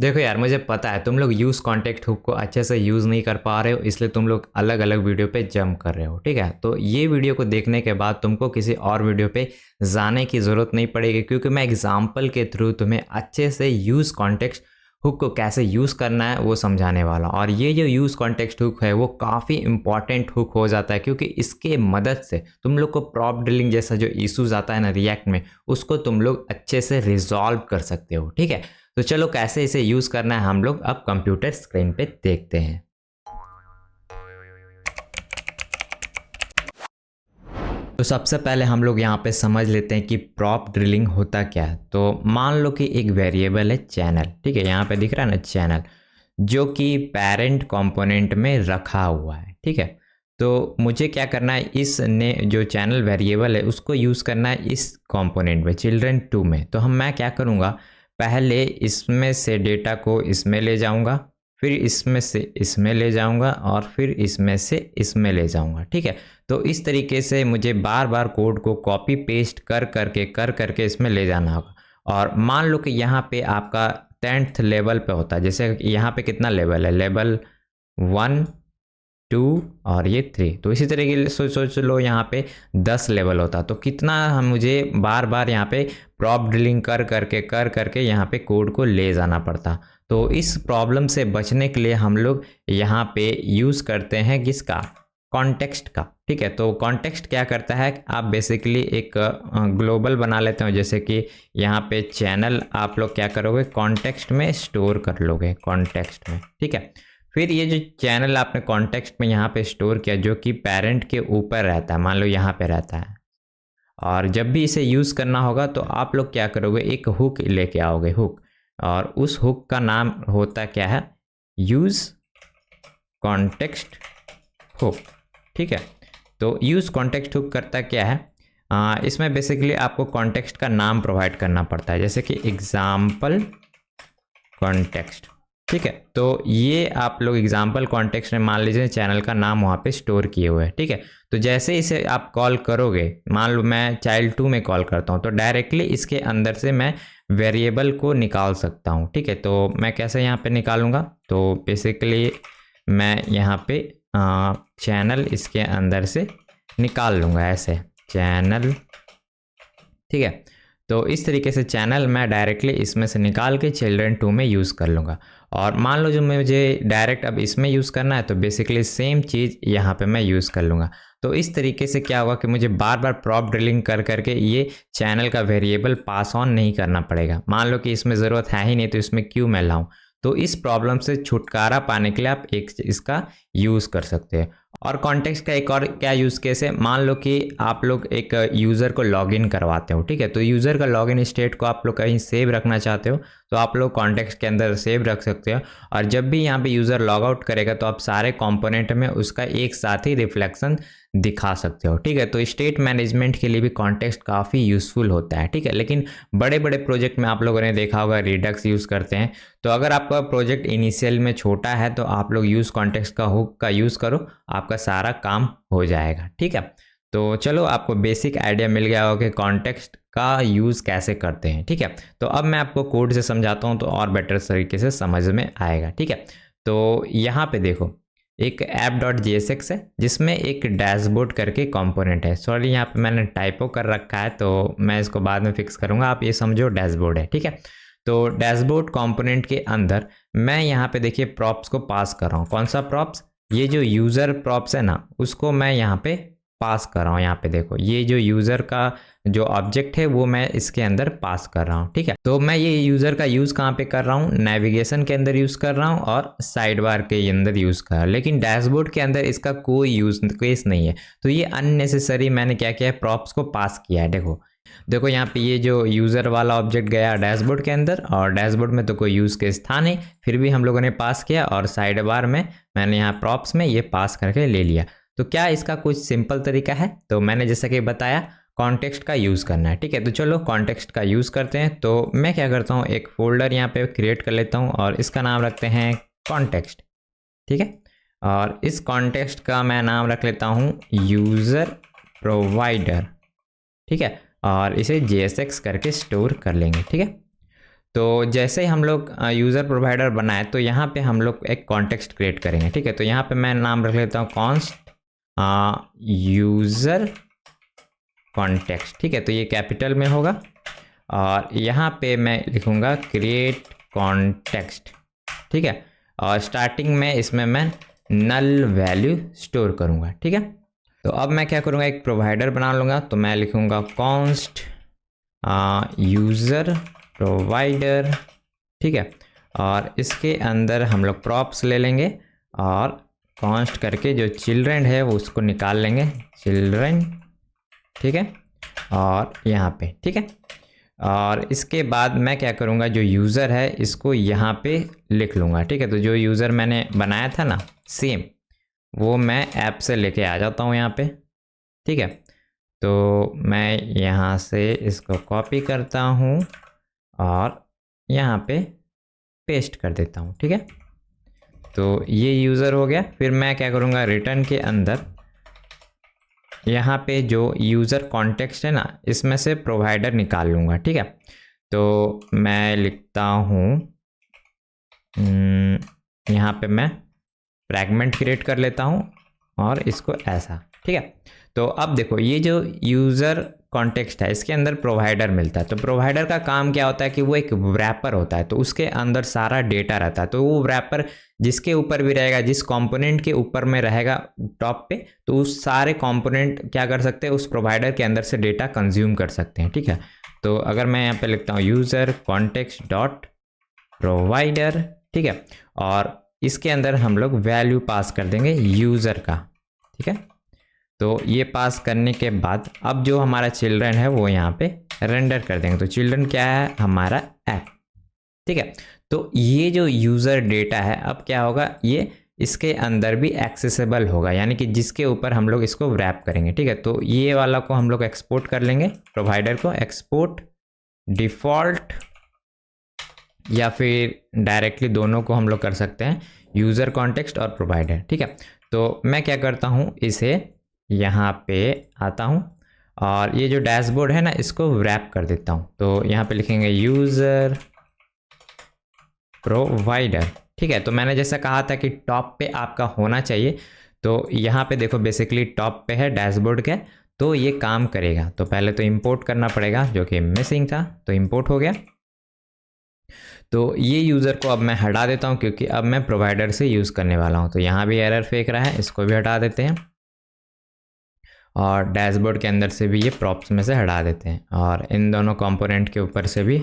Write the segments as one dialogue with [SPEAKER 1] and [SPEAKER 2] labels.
[SPEAKER 1] देखो यार, मुझे पता है तुम लोग यूज़ कॉन्टेक्स्ट हुक को अच्छे से यूज़ नहीं कर पा रहे हो, इसलिए तुम लोग अलग अलग वीडियो पे जंप कर रहे हो। ठीक है, तो ये वीडियो को देखने के बाद तुमको किसी और वीडियो पे जाने की ज़रूरत नहीं पड़ेगी, क्योंकि मैं एग्जाम्पल के थ्रू तुम्हें अच्छे से यूज़ कॉन्टेक्स्ट हुक को कैसे यूज़ करना है वो समझाने वाला हूँ। और ये जो यूज़ कॉन्टेक्स्ट हुक है वो काफ़ी इंपॉर्टेंट हुक हो जाता है, क्योंकि इसके मदद से तुम लोग को प्रॉप ड्रिलिंग जैसा जो इशूज़ आता है ना रिएक्ट में, उसको तुम लोग अच्छे से रिजॉल्व कर सकते हो। ठीक है, तो चलो कैसे इसे यूज़ करना है हम लोग अब कंप्यूटर स्क्रीन पे देखते हैं। तो सबसे पहले हम लोग यहाँ पे समझ लेते हैं कि प्रॉप ड्रिलिंग होता क्या है। तो मान लो कि एक वेरिएबल है चैनल, ठीक है, यहाँ पे दिख रहा है ना चैनल, जो कि पेरेंट कंपोनेंट में रखा हुआ है। ठीक है, तो मुझे क्या करना है, इस ने जो चैनल वेरिएबल है उसको यूज़ करना है इस कंपोनेंट में चिल्ड्रन 2 में। तो मैं क्या करूँगा, पहले इसमें से डेटा को इसमें ले जाऊँगा, फिर इसमें से इसमें ले जाऊँगा और फिर इसमें से इसमें ले जाऊँगा। ठीक है, तो इस तरीके से मुझे बार बार कोड को कॉपी पेस्ट कर करके इसमें ले जाना होगा। और मान लो कि यहाँ पे आपका 10th लेवल पे होता है, जैसे यहाँ पे कितना लेवल है, लेवल 1 2 और ये 3, तो इसी तरीके से सोच लो यहाँ पे 10 लेवल होता, तो कितना हम मुझे बार बार यहाँ पे प्रॉप ड्रिलिंग कर करके यहाँ पे कोड को ले जाना पड़ता। तो इस प्रॉब्लम से बचने के लिए हम लोग यहाँ पे यूज़ करते हैं किसका, कॉन्टेक्स्ट का। ठीक है, तो कॉन्टेक्स्ट क्या करता है, आप बेसिकली एक ग्लोबल बना लेते हो, जैसे कि यहाँ पे चैनल आप लोग क्या करोगे, कॉन्टेक्स्ट में स्टोर कर लोगे, कॉन्टेक्स्ट में। ठीक है, फिर ये जो चैनल आपने कॉन्टेक्स्ट में यहाँ पे स्टोर किया, जो कि पेरेंट के ऊपर रहता है, मान लो यहाँ पे रहता है, और जब भी इसे यूज़ करना होगा तो आप लोग क्या करोगे, एक हुक लेके आओगे, हुक, और उस हुक का नाम होता क्या है, यूज़ कॉन्टेक्स्ट हुक। ठीक है, तो यूज़ कॉन्टेक्स्ट हुक करता क्या है, इसमें बेसिकली आपको कॉन्टेक्स्ट का नाम प्रोवाइड करना पड़ता है, जैसे कि एग्जाम्पल कॉन्टेक्स्ट। ठीक है, तो ये आप लोग एग्जाम्पल कॉन्टेक्स्ट में मान लीजिए चैनल का नाम वहाँ पे स्टोर किए हुए हैं। ठीक है, तो जैसे इसे आप कॉल करोगे, मान लो मैं चाइल्ड 2 में कॉल करता हूँ, तो डायरेक्टली इसके अंदर से मैं वेरिएबल को निकाल सकता हूँ। ठीक है, तो मैं कैसे यहाँ पे निकालूंगा, तो बेसिकली मैं यहाँ पे चैनल इसके अंदर से निकाल लूँगा, ऐसे चैनल। ठीक है, तो इस तरीके से चैनल मैं डायरेक्टली इसमें से निकाल के चिल्ड्रन 2 में यूज़ कर लूँगा। और मान लो जो मुझे डायरेक्ट अब इसमें यूज़ करना है, तो बेसिकली सेम चीज़ यहाँ पे मैं यूज़ कर लूँगा। तो इस तरीके से क्या होगा कि मुझे बार बार प्रॉप ड्रिलिंग कर करके ये चैनल का वेरिएबल पास ऑन नहीं करना पड़ेगा। मान लो कि इसमें ज़रूरत है ही नहीं, तो इसमें क्यों मैं लाऊँ। तो इस प्रॉब्लम से छुटकारा पाने के लिए आप एक इसका यूज़ कर सकते हैं। और कॉन्टेक्स्ट का एक और क्या यूज़ केस है, मान लो कि आप लोग एक यूज़र को लॉगिन करवाते हो। ठीक है, तो यूज़र का लॉगिन स्टेट को आप लोग कहीं सेव रखना चाहते हो, तो आप लोग कॉन्टेक्स्ट के अंदर सेव रख सकते हो। और जब भी यहाँ पे यूज़र लॉग आउट करेगा, तो आप सारे कंपोनेंट में उसका एक साथ ही रिफ्लेक्शन दिखा सकते हो। ठीक है, तो स्टेट मैनेजमेंट के लिए भी कॉन्टेक्स्ट काफ़ी यूज़फुल होता है। ठीक है, लेकिन बड़े बड़े प्रोजेक्ट में आप लोगों ने देखा होगा रिडक्स यूज़ करते हैं। तो अगर आपका प्रोजेक्ट इनिशियल में छोटा है, तो आप लोग यूज़ कॉन्टेक्स्ट का हुक का यूज़ करो, आपका सारा काम हो जाएगा। ठीक है, तो चलो आपको बेसिक आइडिया मिल गया होगा कि कॉन्टेक्स्ट का यूज़ कैसे करते हैं। ठीक है, तो अब मैं आपको कोड से समझाता हूँ, तो और बेटर तरीके से समझ में आएगा। ठीक है, तो यहाँ पे देखो एक app.jsx है, जिसमें एक डैशबोर्ड करके कंपोनेंट है। सॉरी, यहाँ पे मैंने टाइपो कर रखा है, तो मैं इसको बाद में फिक्स करूँगा, आप ये समझो डैशबोर्ड है। ठीक है, तो डैशबोर्ड कंपोनेंट के अंदर मैं यहाँ पे देखिए प्रॉप्स को पास कर रहा हूँ। कौन सा प्रॉप्स, ये जो यूज़र प्रॉप्स है ना, उसको मैं यहाँ पे पास कर रहा हूँ। यहाँ पे देखो ये जो यूज़र का जो ऑब्जेक्ट है वो मैं इसके अंदर पास कर रहा हूँ। ठीक है, तो मैं ये यूज़र का यूज़ कहाँ पे कर रहा हूँ, नेविगेशन के अंदर यूज़ कर रहा हूँ और साइड बार के अंदर यूज़ कर रहा हूँ, लेकिन डैशबोर्ड के अंदर इसका कोई यूज़ केस नहीं है। तो ये अननेसेसरी मैंने क्या किया है, प्रॉप्स को पास किया है। देखो यहाँ पे ये जो यूज़र वाला ऑब्जेक्ट गया डैशबोर्ड के अंदर, और डैशबोर्ड में तो कोई यूज़ केस था नहीं, फिर भी हम लोगों ने पास किया, और साइड बार में मैंने यहाँ प्रॉप्स में ये पास करके ले लिया। तो क्या इसका कुछ सिंपल तरीका है, तो मैंने जैसा कि बताया कॉन्टेक्स्ट का यूज़ करना है। ठीक है, तो चलो कॉन्टेक्स्ट का यूज़ करते हैं। तो मैं क्या करता हूँ, एक फोल्डर यहाँ पे क्रिएट कर लेता हूँ और इसका नाम रखते हैं कॉन्टेक्स्ट। ठीक है, और इस कॉन्टेक्स्ट का मैं नाम रख लेता हूँ यूज़र प्रोवाइडर। ठीक है, और इसे JSX करके स्टोर कर लेंगे। ठीक है, तो जैसे ही हम लोग यूज़र प्रोवाइडर बनाए तो यहाँ पे हम लोग एक कॉन्टेक्स्ट क्रिएट करेंगे, ठीक है। तो यहाँ पे मैं नाम रख लेता हूँ कॉन्स्ट यूज़र कॉन्टेक्स्ट, ठीक है। तो ये कैपिटल में होगा और यहाँ पे मैं लिखूँगा क्रिएट कॉन्टेक्स्ट, ठीक है। और स्टार्टिंग में इसमें मैं नल वैल्यू स्टोर करूँगा, ठीक है। तो अब मैं क्या करूँगा, एक प्रोवाइडर बना लूँगा। तो मैं लिखूँगा कॉन्स्ट यूज़र प्रोवाइडर, ठीक है। और इसके अंदर हम लोग प्रॉप्स ले लेंगे और कॉन्स्ट करके जो चिल्ड्रन है वो उसको निकाल लेंगे, चिल्ड्रन, ठीक है। और यहाँ पे, ठीक है। और इसके बाद मैं क्या करूँगा, जो यूज़र है इसको यहाँ पे लिख लूँगा, ठीक है। तो जो यूज़र मैंने बनाया था ना सेम, वो मैं ऐप से लेके आ जाता हूँ यहाँ पे, ठीक है। तो मैं यहाँ से इसको कॉपी करता हूँ और यहाँ पे पेस्ट कर देता हूँ, ठीक है। तो ये यूज़र हो गया। फिर मैं क्या करूँगा, रिटर्न के अंदर यहाँ पे जो यूज़र कॉन्टेक्स्ट है ना, इसमें से प्रोवाइडर निकाल लूँगा, ठीक है। तो मैं लिखता हूँ यहाँ पे मैं फ्रैगमेंट क्रिएट कर लेता हूँ और इसको ऐसा, ठीक है। तो अब देखो ये जो यूज़र कॉन्टेक्स्ट है इसके अंदर प्रोवाइडर मिलता है। तो प्रोवाइडर का काम क्या होता है कि वो एक रैपर होता है, तो उसके अंदर सारा डेटा रहता है। तो वो रैपर जिसके ऊपर भी रहेगा, जिस कंपोनेंट के ऊपर में रहेगा टॉप पे, तो उस सारे कंपोनेंट क्या कर सकते हैं, उस प्रोवाइडर के अंदर से डेटा कंज्यूम कर सकते हैं, ठीक है। तो अगर मैं यहाँ पे लिखता हूँ यूज़र कॉन्टेक्स्ट डॉट प्रोवाइडर, ठीक है। और इसके अंदर हम लोग वैल्यू पास कर देंगे यूज़र का, ठीक है। तो ये पास करने के बाद अब जो हमारा चिल्ड्रन है वो यहाँ पे रेंडर कर देंगे। तो चिल्ड्रन क्या है, हमारा ऐप, ठीक है। तो ये जो यूज़र डेटा है अब क्या होगा, ये इसके अंदर भी एक्सेसिबल होगा, यानी कि जिसके ऊपर हम लोग इसको रैप करेंगे, ठीक है। तो ये वाला को हम लोग एक्सपोर्ट कर लेंगे, प्रोवाइडर को एक्सपोर्ट डिफ़ॉल्ट, या फिर डायरेक्टली दोनों को हम लोग कर सकते हैं, यूज़र कॉन्टेक्स्ट और प्रोवाइडर, ठीक है। तो मैं क्या करता हूँ, इसे यहाँ पे आता हूँ और ये जो डैशबोर्ड है ना इसको रैप कर देता हूँ। तो यहाँ पे लिखेंगे यूज़र प्रोवाइडर, ठीक है। तो मैंने जैसा कहा था कि टॉप पे आपका होना चाहिए, तो यहाँ पे देखो बेसिकली टॉप पे है डैशबोर्ड के, तो ये काम करेगा। तो पहले तो इंपोर्ट करना पड़ेगा जो कि मिसिंग था, तो इंपोर्ट हो गया। तो ये यूज़र को अब मैं हटा देता हूँ क्योंकि अब मैं प्रोवाइडर से यूज़ करने वाला हूँ। तो यहाँ भी एरर फेंक रहा है, इसको भी हटा देते हैं और डैशबोर्ड के अंदर से भी ये प्रॉप्स में से हटा देते हैं और इन दोनों कंपोनेंट के ऊपर से भी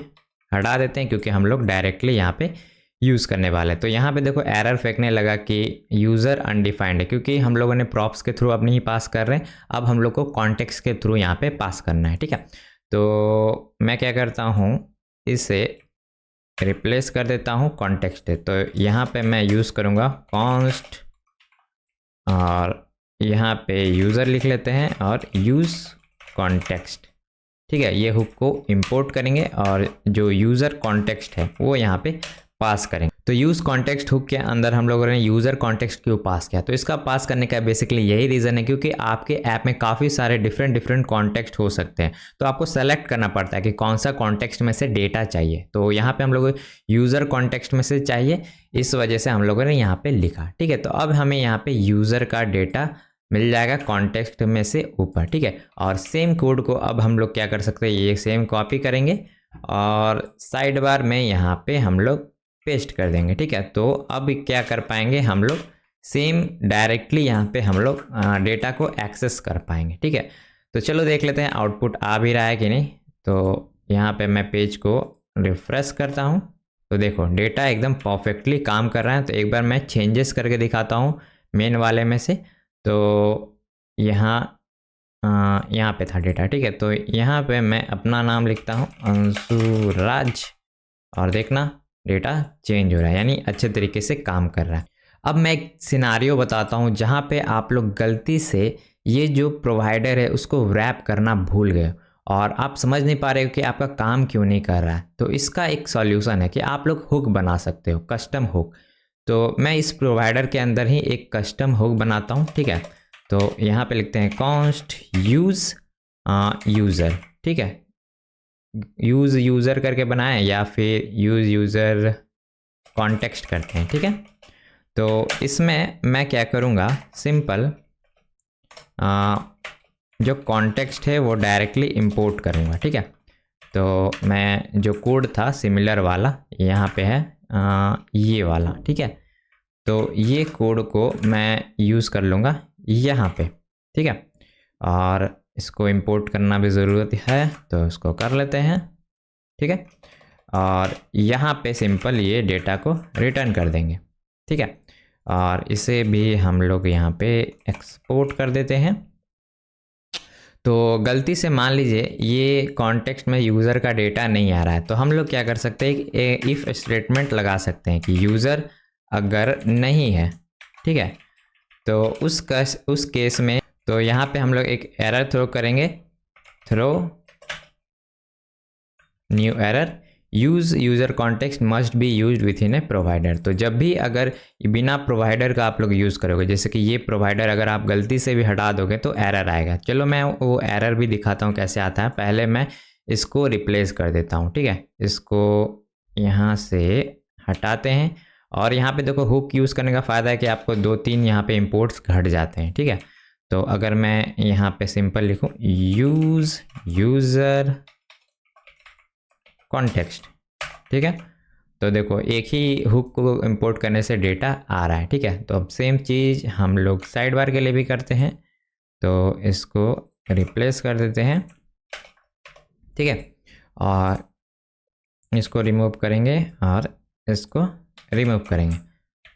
[SPEAKER 1] हटा देते हैं क्योंकि हम लोग डायरेक्टली यहाँ पे यूज़ करने वाले हैं। तो यहाँ पे देखो एरर फेंकने लगा कि यूज़र अनडिफाइंड है, क्योंकि हम लोगों ने प्रॉप्स के थ्रू अब नहीं पास कर रहे हैं, अब हम लोग को कॉन्टेक्स्ट के थ्रू यहाँ पे पास करना है, ठीक है। तो मैं क्या करता हूँ, इसे रिप्लेस कर देता हूँ कॉन्टेक्स्ट है। तो यहाँ पे मैं यूज़ करूँगा कॉन्स्ट और यहाँ पे यूज़र लिख लेते हैं और यूज़ कॉन्टेक्स्ट, ठीक है। ये हुक को इंपोर्ट करेंगे और जो यूज़र कॉन्टेक्स्ट है वो यहाँ पे पास करेंगे। तो यूज़ कॉन्टेक्स्ट हुक के अंदर हम लोगों ने यूज़र कॉन्टेक्स्ट क्यों पास किया, तो इसका पास करने का बेसिकली यही रीज़न है क्योंकि आपके ऐप में काफ़ी सारे डिफरेंट कॉन्टेक्स्ट हो सकते हैं। तो आपको सेलेक्ट करना पड़ता है कि कौन सा कॉन्टेक्स्ट में से डेटा चाहिए। तो यहाँ पे हम लोग यूज़र कॉन्टेक्स्ट में से चाहिए, इस वजह से हम लोगों ने यहाँ पे लिखा, ठीक है। तो अब हमें यहाँ पे यूज़र का डेटा मिल जाएगा कॉन्टेक्स्ट में से ऊपर, ठीक है। और सेम कोड को अब हम लोग क्या कर सकते हैं, ये सेम कॉपी करेंगे और साइड बार में यहाँ पे हम लोग पेस्ट कर देंगे, ठीक है। तो अब क्या कर पाएंगे हम लोग, सेम डायरेक्टली यहाँ पे हम लोग डेटा को एक्सेस कर पाएंगे, ठीक है। तो चलो देख लेते हैं आउटपुट आ भी रहा है कि नहीं। तो यहाँ पे मैं पेज को रिफ्रेश करता हूँ, तो देखो डेटा एकदम परफेक्टली काम कर रहा है। तो एक बार मैं चेंजेस करके दिखाता हूँ मेन वाले में से। तो यहाँ पे था डेटा, ठीक है। तो यहाँ पे मैं अपना नाम लिखता हूँ अंशुराज और देखना डेटा चेंज हो रहा है, यानी अच्छे तरीके से काम कर रहा है। अब मैं एक सिनारियो बताता हूँ जहाँ पे आप लोग गलती से ये जो प्रोवाइडर है उसको रैप करना भूल गए और आप समझ नहीं पा रहे हो कि आपका काम क्यों नहीं कर रहा है। तो इसका एक सॉल्यूशन है कि आप लोग हुक बना सकते हो, कस्टम हुक। तो मैं इस प्रोवाइडर के अंदर ही एक कस्टम हुक बनाता हूँ, ठीक है। तो यहाँ पे लिखते हैं कॉन्स्ट यूज़ यूज़र, ठीक है। यूज़ यूज़र करके बनाएं या फिर यूज़ यूज़र कॉन्टेक्स्ट करते हैं, ठीक है। तो इसमें मैं क्या करूँगा, सिंपल जो कॉन्टेक्स्ट है वो डायरेक्टली इंपोर्ट करूँगा, ठीक है। तो मैं जो कोड था सिमिलर वाला यहाँ पे है ये वाला, ठीक है। तो ये कोड को मैं यूज़ कर लूँगा यहाँ पे, ठीक है। और इसको इंपोर्ट करना भी ज़रूरत है, तो इसको कर लेते हैं, ठीक है। और यहाँ पे सिंपल ये डेटा को रिटर्न कर देंगे, ठीक है। और इसे भी हम लोग यहाँ पे एक्सपोर्ट कर देते हैं। तो गलती से मान लीजिए ये कॉन्टेक्स्ट में यूज़र का डेटा नहीं आ रहा है, तो हम लोग क्या कर सकते हैं, एक इफ़ स्टेटमेंट लगा सकते हैं कि यूज़र अगर नहीं है, ठीक है, तो उस केस में तो यहाँ पे हम लोग एक एरर थ्रो करेंगे, throw new error use user context must be used within a provider. तो जब भी अगर बिना प्रोवाइडर का आप लोग यूज़ करोगे, जैसे कि ये प्रोवाइडर अगर आप गलती से भी हटा दोगे तो एरर आएगा। चलो मैं वो एरर भी दिखाता हूँ कैसे आता है। पहले मैं इसको रिप्लेस कर देता हूँ, ठीक है। इसको यहाँ से हटाते हैं और यहाँ पे देखो हुक यूज़ करने का फ़ायदा है कि आपको 2-3 यहाँ पे इंपोर्ट्स घट जाते हैं, ठीक है। तो अगर मैं यहाँ पे सिंपल लिखूँ यूज़ यूज़र कॉन्टेक्स्ट, ठीक है, तो देखो एक ही हुक को इंपोर्ट करने से डेटा आ रहा है, ठीक है। तो अब सेम चीज़ हम लोग साइड बार के लिए भी करते हैं, तो इसको रिप्लेस कर देते हैं, ठीक है। और इसको रिमूव करेंगे और इसको रिमूव करेंगे।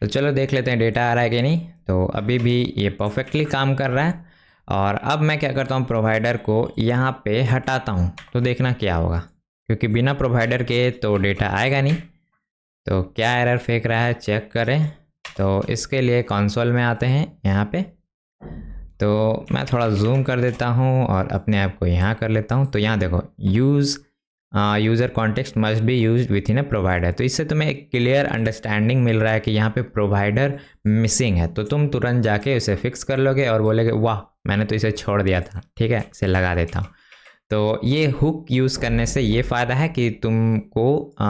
[SPEAKER 1] तो चलो देख लेते हैं डेटा आ रहा है कि नहीं। तो अभी भी ये परफेक्टली काम कर रहा है। और अब मैं क्या करता हूँ, प्रोवाइडर को यहाँ पे हटाता हूँ, तो देखना क्या होगा, क्योंकि बिना प्रोवाइडर के तो डेटा आएगा नहीं। तो क्या एरर फेंक रहा है चेक करें। तो इसके लिए कंसोल में आते हैं यहाँ पे। तो मैं थोड़ा जूम कर देता हूँ और अपने आप को यहाँ कर लेता हूँ। तो यहाँ देखो user context must be used within a provider. तो इससे तुम्हें एक क्लियर अंडरस्टैंडिंग मिल रहा है कि यहाँ पे प्रोवाइडर मिसिंग है। तो तुम तुरंत जाके उसे फिक्स कर लोगे और बोलोगे वाह मैंने तो इसे छोड़ दिया था, ठीक है, इसे लगा देता हूँ। तो ये हुक यूज़ करने से ये फ़ायदा है कि तुमको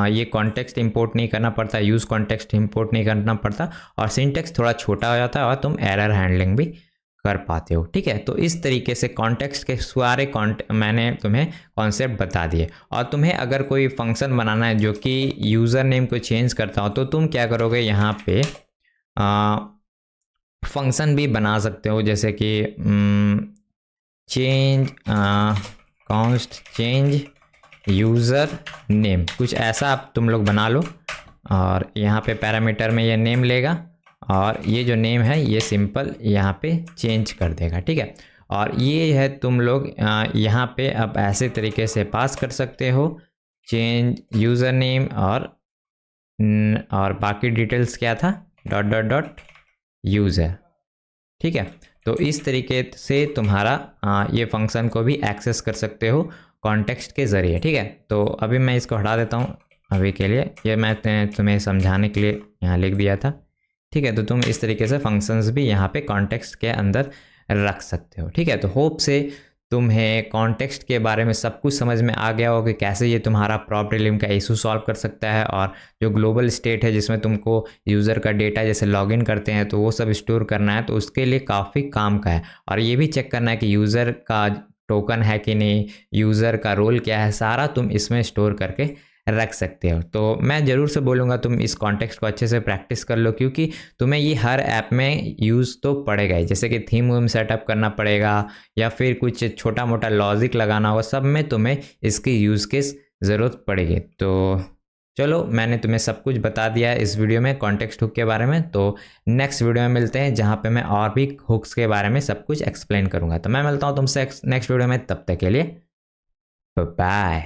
[SPEAKER 1] ये कॉन्टेक्स्ट इंपोर्ट नहीं करना पड़ता, यूज़ कॉन्टेक्स्ट इंपोर्ट नहीं करना पड़ता, और सिंटेक्स थोड़ा छोटा हो जाता है और तुम एरर हैंडलिंग भी कर पाते हो, ठीक है। तो इस तरीके से कॉन्टेक्स्ट के सारे मैंने तुम्हें कॉन्सेप्ट बता दिए। और तुम्हें अगर कोई फंक्शन बनाना है जो कि यूज़र नेम को चेंज करता हो, तो तुम क्या करोगे, यहाँ पे फंक्शन भी बना सकते हो, जैसे कि change const change user name, कुछ ऐसा आप तुम लोग बना लो। और यहाँ पे पैरामीटर में ये नेम लेगा और ये जो नेम है ये सिंपल यहाँ पे चेंज कर देगा, ठीक है। और ये है तुम लोग यहाँ पे अब ऐसे तरीके से पास कर सकते हो चेंज यूज़र नेम और बाकी डिटेल्स क्या था डॉट डॉट डॉट यूज़र, ठीक है। तो इस तरीके से तुम्हारा ये फंक्शन को भी एक्सेस कर सकते हो कॉन्टेक्स्ट के ज़रिए, ठीक है। तो अभी मैं इसको हटा देता हूँ अभी के लिए, ये मैं तुम्हें समझाने के लिए यहाँ लिख दिया था, ठीक है। तो तुम इस तरीके से फंक्शंस भी यहाँ पे कॉन्टेक्स्ट के अंदर रख सकते हो, ठीक है। तो होप से तुम्हें कॉन्टेक्स्ट के बारे में सब कुछ समझ में आ गया हो कि कैसे ये तुम्हारा प्रॉप डिलीम का इशू सॉल्व कर सकता है। और जो ग्लोबल स्टेट है जिसमें तुमको यूज़र का डेटा जैसे लॉगिन करते हैं तो वो सब स्टोर करना है, तो उसके लिए काफ़ी काम का है। और ये भी चेक करना है कि यूज़र का टोकन है कि नहीं, यूज़र का रोल क्या है, सारा तुम इसमें स्टोर करके रख सकते हो। तो मैं ज़रूर से बोलूँगा तुम इस कॉन्टेक्स्ट को अच्छे से प्रैक्टिस कर लो, क्योंकि तुम्हें ये हर ऐप में यूज़ तो पड़ेगा ही, जैसे कि थीम वीम सेटअप करना पड़ेगा या फिर कुछ छोटा मोटा लॉजिक लगाना होगा, सब में तुम्हें इसकी यूज़ केस ज़रूरत पड़ेगी। तो चलो मैंने तुम्हें सब कुछ बता दिया है इस वीडियो में कॉन्टेक्स्ट हुक के बारे में। तो नेक्स्ट वीडियो में मिलते हैं जहाँ पे मैं और भी हुक्स के बारे में सब कुछ एक्सप्लेन करूँगा। तो मैं मिलता हूँ तुमसे नेक्स्ट वीडियो में, तब तक के लिए बाय।